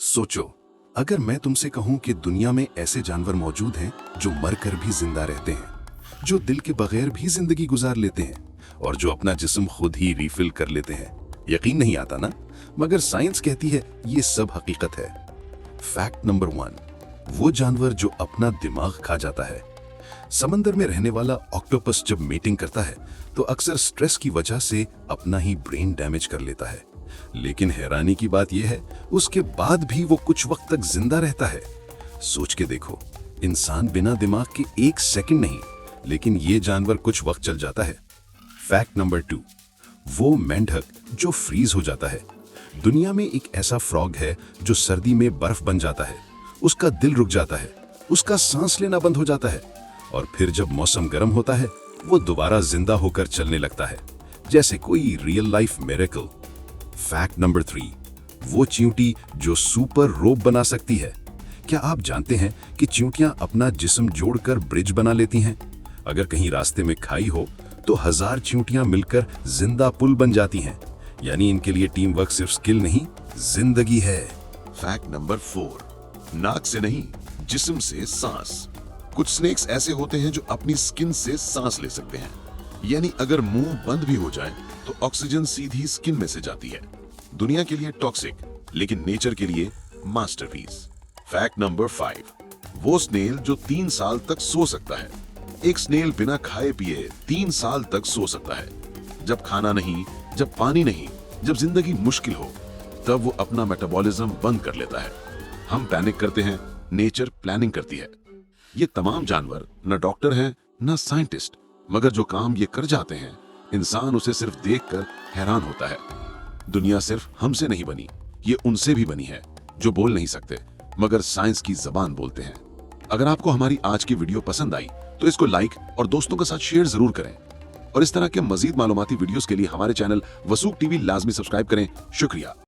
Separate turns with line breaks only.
सोचो, अगर मैं तुमसे कहूं कि दुनिया में ऐसे जानवर मौजूद हैं जो मरकर भी जिंदा रहते हैं, जो दिल के बगैर भी जिंदगी गुजार लेते हैं और जो अपना जिस्म खुद ही रिफिल कर लेते हैं। यकीन नहीं आता ना? मगर साइंस कहती है ये सब हकीकत है। फैक्ट नंबर 1, वो जानवर जो अपना दिमाग खा जाता है। समंदर में रहने वाला ऑक्टोपस जब मीटिंग करता है तो अक्सर स्ट्रेस की वजह से अपना ही ब्रेन डैमेज कर लेता है। लेकिन हैरानी की बात यह है, उसके बाद भी वो कुछ वक्त तक जिंदा रहता है। सोच के देखो, इंसान बिना दिमाग के 1 सेकंड नहीं, लेकिन ये जानवर कुछ वक्त चल जाता है। फैक्ट नंबर 2, वो मेंढक जो फ्रीज हो जाता है। दुनिया में एक ऐसा फ्रॉग है जो सर्दी में बर्फ बन जाता है। उसका दिल रुक जाता है, उसका सांस लेना बंद हो जाता है और फिर जब मौसम गर्म होता है वो दोबारा जिंदा होकर चलने लगता है, जैसे कोई real life miracle. Fact number 3, वो चींटी जो सुपर रोप बना सकती है। क्या आप जानते हैं कि चींटियां अपना जिस्म जोड़कर ब्रिज बना लेती हैं? अगर कहीं रास्ते में खाई हो तो 1000 चींटियां मिलकर जिंदा पुल बन जाती हैं। यानी इनके लिए टीम वर्क सिर्फ स्किल नहीं, जिंदगी है।
फैक्ट नंबर 4, नाक से नहीं, जिस्म से सांस। कुछ स्नेक्स ऐसे होते हैं जो अपनी स्किन से सांस ले सकते हैं। यानी अगर मुंह बंद भी हो जाए तो ऑक्सीजन सीधी स्किन में से जाती है। दुनिया के लिए टॉक्सिक, लेकिन नेचर के लिए मास्टरपीस। फैक्ट नंबर 5, वो स्नेल जो 3 साल तक सो सकता है। एक स्नेल बिना खाए पिए 3 साल तक सो सकता है। जब खाना नहीं, जब पानी नहीं, जब जिंदगी मुश्किल हो, तब वो अपना मेटाबॉलिज्म बंद कर लेता है। हम पैनिक करते हैं, नेचर प्लानिंग करती है। ये तमाम जानवर न डॉक्टर हैं न साइंटिस्ट, मगर जो काम ये कर जाते हैं, इंसान उसे सिर्फ देखकर हैरान होता है। दुनिया सिर्फ हमसे नहीं बनी, ये उनसे भी बनी है जो बोल नहीं सकते मगर साइंस की जबान बोलते हैं। अगर आपको हमारी आज की वीडियो पसंद आई तो इसको लाइक और दोस्तों के साथ शेयर जरूर करें और इस तरह के मजीद मालूमाती वीडियोस के लिए हमारे चैनल वसूक टीवी लाजमी सब्सक्राइब करें। शुक्रिया।